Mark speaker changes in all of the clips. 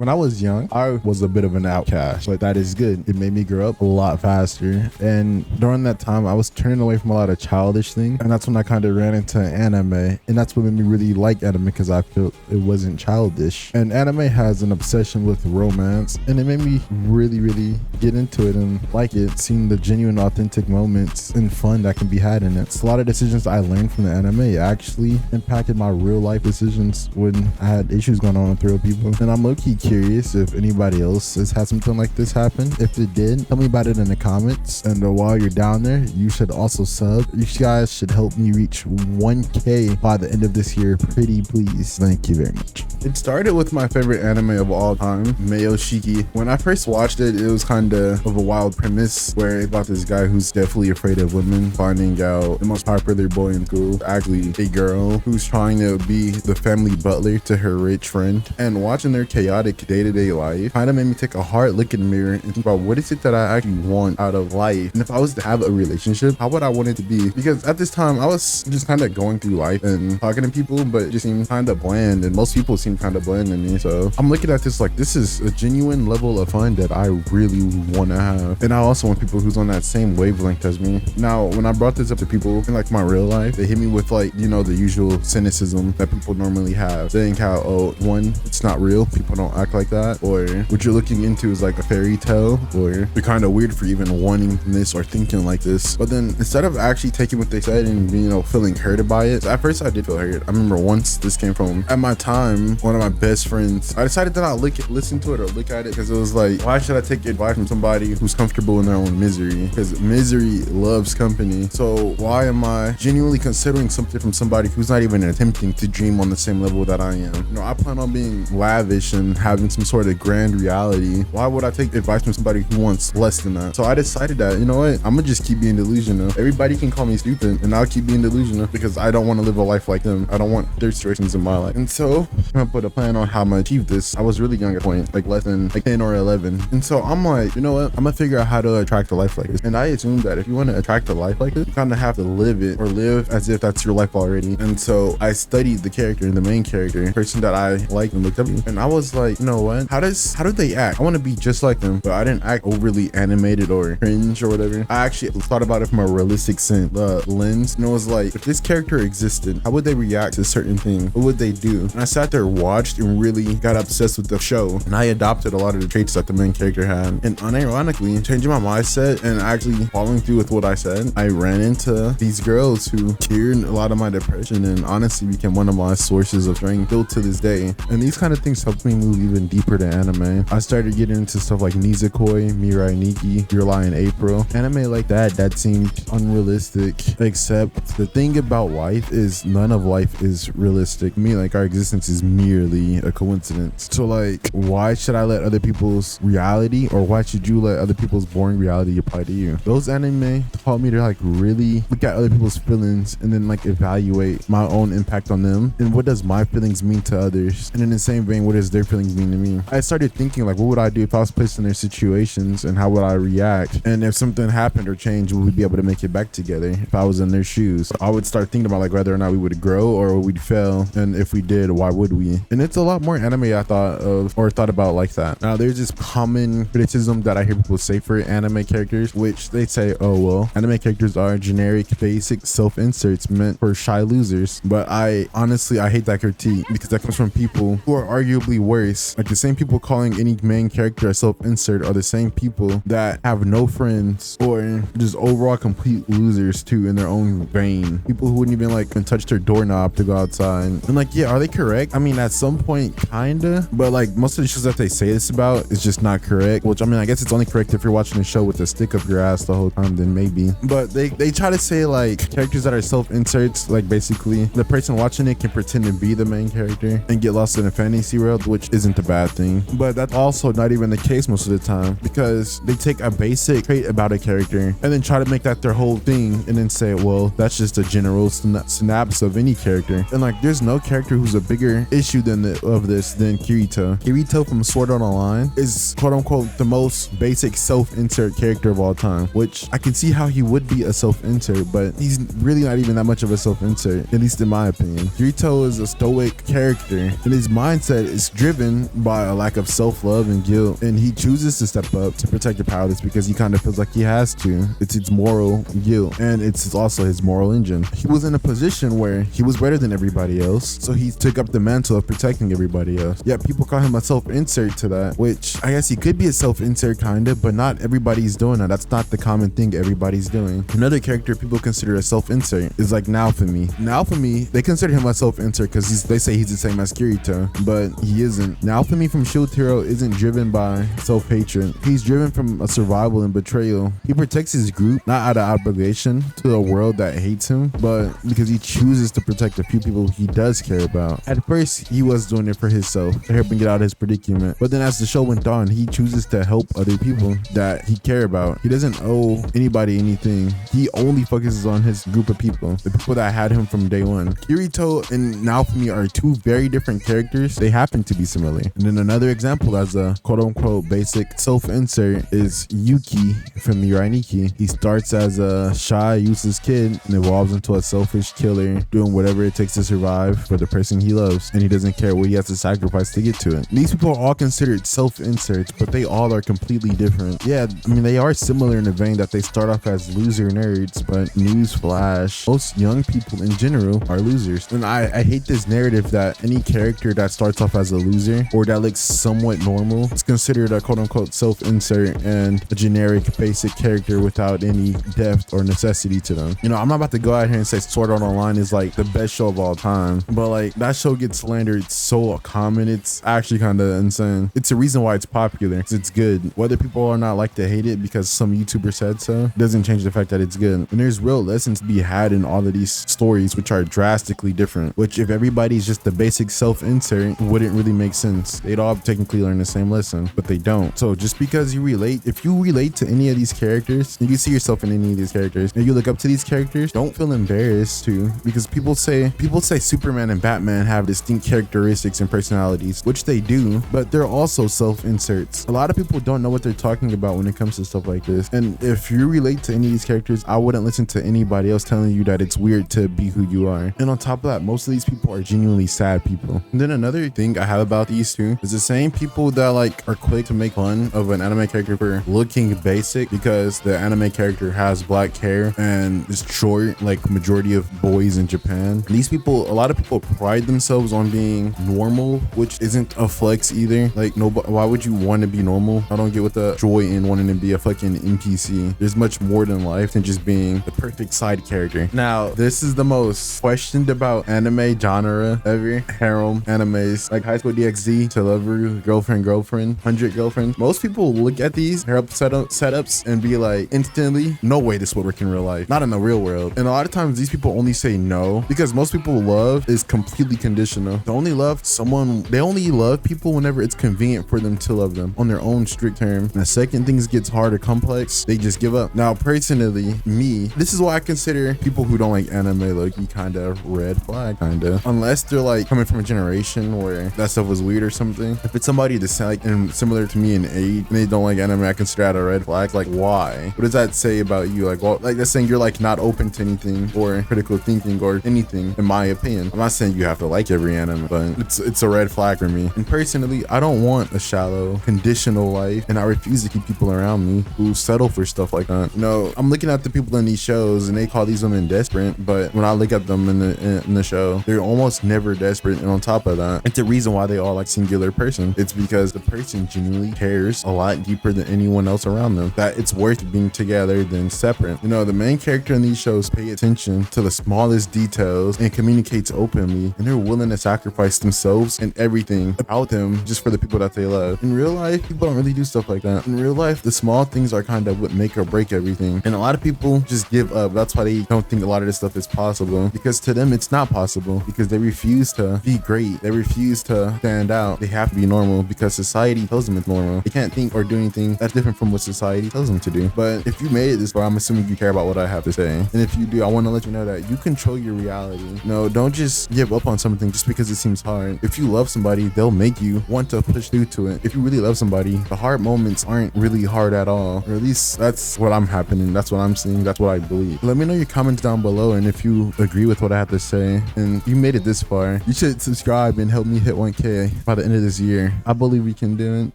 Speaker 1: When I was young, I was a bit of an outcast, but that is good. It made me grow up a lot faster. And during that time, I was turning away from a lot of childish things. And that's when I kind of ran into anime. And that's what made me really like anime, because I felt it wasn't childish. And anime has an obsession with romance. And it made me really get into it and like it, seeing the genuine, authentic moments and fun that can be had in it. So a lot of decisions I learned from the anime actually impacted my real life decisions when I had issues going on with real people. And I'm low-key curious if anybody else has had something like this happen. If it did, tell me about it in the comments. And while you're down there, you should also sub. You guys should help me reach 1K by the end of this year, pretty please. Thank you very much. It started with my favorite anime of all time, Mayo Chiki. When I first watched it, it was kind of a wild premise where it's about this guy who's definitely afraid of women, finding out the most popular boy in school is actually a girl who's trying to be the family butler to her rich friend. And watching their chaotic day-to-day life kind of made me take a hard look in the mirror and think about what is it that I actually want out of life. And if I was to have a relationship, how would I want it to be? Because at this time I was just kind of going through life and talking to people, but it just seemed kind of bland, and most people seem kind of bland to me. So I'm looking at this like this is a genuine level of fun that I really want to have. And I also want people who's on that same wavelength as me. Now when I brought this up to people in like my real life, they hit me with like, you know, the usual cynicism that people normally have, saying how, oh, one, it's not real, people don't act like that, or what you're looking into is like a fairy tale, or you're kind of weird for even wanting this or thinking like this. But then instead of actually taking what they said and, you know, feeling hurted by it, at first I did feel hurt. I remember once this came from, at my time, one of my best friends. I decided to not listen to it or look at it, because it was like, why should I take advice from somebody who's comfortable in their own misery? Because misery loves company. So why am I genuinely considering something from somebody who's not even attempting to dream on the same level that I am? You know, I plan on being lavish and having some sort of grand reality. Why would I take advice from somebody who wants less than that? So I decided that, you know what, I'm gonna just keep being delusional. Everybody can call me stupid and I'll keep being delusional, because I don't want to live a life like them. I don't want their situations in my life. And so I'm gonna put a plan on how I'm gonna achieve this. I was really young at point, like less than like 10 or 11. And so I'm like, you know what, I'm gonna figure out how to attract a life like this. And I assume that if you want to attract a life like this, you kind of have to live it, or live as if that's your life already. And so I studied the character, the main character, person that I liked and looked up to, and I was like, you know what, how do they act? I want to be just like them, but I didn't act overly animated or cringe or whatever. I actually thought about it from a realistic lens, and it was like, if this character existed, how would they react to certain things? What would they do? And I sat there, watched, and really got obsessed with the show, and I adopted a lot of the traits that the main character had. And unironically, changing my mindset and actually following through with what I said, I ran into these girls who cured a lot of my depression and honestly became one of my sources of strength still to this day. And these kind of things helped me move even deeper to anime. I started getting into stuff like Nisekoi, Mirai Nikki, Your Lie in April. Anime like that seemed unrealistic, except the thing about life is none of life is realistic. I mean, like, our existence is merely a coincidence. So like, why should I let other people's reality, or why should you let other people's boring reality apply to you? Those anime taught me to like really look at other people's feelings and then like evaluate my own impact on them, and what does my feelings mean to others, and in the same vein, what does their feelings mean to me? I started thinking like, what would I do if I was placed in their situations, and how would I react? And if something happened or changed, would we be able to make it back together if I was in their shoes? I would start thinking about like whether or not we would grow or we'd fail, and if we did, why would we? And it's a lot more anime I thought about like that. Now there's this common criticism that I hear people say for anime characters, which they say, oh well, anime characters are generic basic self-inserts meant for shy losers. But I hate that critique, because that comes from people who are arguably worse. Like, the same people calling any main character a self-insert are the same people that have no friends, or just overall complete losers too in their own vein. People who wouldn't even like touch their doorknob to go outside. And like, yeah, are they correct? I mean, at some point kinda, but like most of the shows that they say this about is just not correct. Which, I mean, I guess it's only correct if you're watching a show with a stick up your ass the whole time, then maybe. But they try to say like characters that are self-inserts, like basically the person watching it can pretend to be the main character and get lost in a fantasy world, which isn't a bad thing. But that's also not even the case most of the time, because they take a basic trait about a character and then try to make that their whole thing, and then say, well, that's just a general synapse of any character. And like, there's no character who's a bigger issue issue of this than Kirito. Kirito from Sword Art Online is quote unquote the most basic self-insert character of all time, which I can see how he would be a self-insert, but he's really not even that much of a self-insert, at least in my opinion. Kirito is a stoic character, and his mindset is driven by a lack of self-love and guilt, and he chooses to step up to protect the powerless because he kind of feels like he has to. It's his moral guilt, and it's also his moral engine. He was in a position where he was better than everybody else, so he took up the mantle of protecting everybody else. Yet people call him a self-insert to that, which I guess he could be a self-insert kind of, but not everybody's doing that. That's not the common thing everybody's doing. Another character people consider a self-insert is like Naofumi. Naofumi, they consider him a self-insert because they say he's the same as Kirito, but he isn't. Naofumi from Shield Hero isn't driven by self-hatred. He's driven from a survival and betrayal. He protects his group not out of obligation to a world that hates him, but because he chooses to protect a few people he does care about. At first, he was doing it for himself, to help him get out of his predicament. But then as the show went on, he chooses to help other people that he care about. He doesn't owe anybody anything. He only focuses on his group of people, the people that had him from day one. Kirito and Naofumi are two very different characters. They happen to be similar. And then another example as a quote-unquote basic self-insert is Yuki from Mirai Nikki. He starts as a shy, useless kid and evolves into a selfish killer, doing whatever it takes to survive for the person he loves, and he doesn't care what he has to sacrifice to get to it. These people are all considered self-inserts, but they all are completely different. Yeah, I mean, they are similar in the vein that they start off as loser nerds, but newsflash, most young people in general are losers. And I hate this narrative that any character that starts off as a loser or that looks somewhat normal is considered a quote-unquote self-insert and a generic basic character without any depth or necessity to them. You know, I'm not about to go out here and say Sword Art Online is like the best show of all time, but like that show gets slandered so common, it's actually kind of insane. It's a reason why it's popular, because it's good. Whether people are not like to hate it because some YouTuber said so doesn't change the fact that it's good. And there's real lessons to be had in all of these stories, which are drastically different, which if everybody's just the basic self-insert wouldn't really make sense. They'd all technically learn the same lesson, but they don't. So just because you relate, if you relate to any of these characters, you see yourself in any of these characters, and you look up to these characters, don't feel embarrassed to, because people say Superman and Batman have distinct characteristics and personalities, which they do, but they're also self-inserts. A lot of people don't know what they're talking about when it comes to stuff like this. And if you relate to any of these characters, I wouldn't listen to anybody else telling you that it's weird to be who you are. And on top of that, most of these people are genuinely sad people. And then another thing I have about these two is the same people that like are quick to make fun of an anime character for looking basic because the anime character has black hair and is short like majority of boys in Japan. These people, a lot of people pride themselves on being normal, which isn't a flex either. Like, nobody, why would you want to be normal? I don't get what the joy in wanting to be a fucking NPC. There's much more than life than just being the perfect side character. Now, this is the most questioned about anime genre ever. Harem animes like High School DxD, To Lover, Girlfriend, 100 Girlfriend. Most people look at these harem setups and be like, instantly, no way this would work in real life. Not in the real world. And a lot of times these people only say no because most people love is completely conditional. They only love people whenever it's convenient for them to love them on their own strict term. And the second things gets hard or complex, they just give up. Now, personally, me, this is why I consider people who don't like anime low-key kind of red flag, kind of. Unless they're like coming from a generation where that stuff was weird or something. If it's somebody that's like and similar to me in age and they don't like anime, I consider that a red flag. Like, why? What does that say about you? Like, well, like that's saying you're like not open to anything or critical thinking or anything, in my opinion. I'm not saying you have to like every anime, but it's a red flag for me. And personally, I don't want a shallow, conditional life, and I refuse to keep people around me who settle for stuff like that. You know, I'm looking at the people in these shows and they call these women desperate, but when I look at them in the show, they're almost never desperate. And on top of that, it's the reason why they all like singular person. It's because the person genuinely cares a lot deeper than anyone else around them, that it's worth being together than separate. You know, the main character in these shows pay attention to the smallest details and communicates openly, and they're willing to sacrifice themselves and everything about them just for the people that they love. In real life, people don't really do stuff like that. In real life, the small things are kind of what make or break everything, and a lot of people just give up. That's why they don't think a lot of this stuff is possible, because to them it's not possible, because they refuse to be great, they refuse to stand out. They have to be normal because society tells them it's normal. They can't think or do anything that's different from what society tells them to do. But if you made it this far, I'm assuming you care about what I have to say, and if you do, I want to let you know that you control your reality. No, don't just give up on something just because it seems hard. If you love somebody, they'll make you want to push through to it. If you really love somebody, the hard moments aren't really hard at all, or at least that's what I'm happening. That's what I'm seeing. That's what I believe. Let me know your comments down below, and if you agree with what I have to say and you made it this far, you should subscribe and help me hit 1K by the end of this year. I believe we can do it.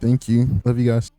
Speaker 1: Thank you. Love you guys.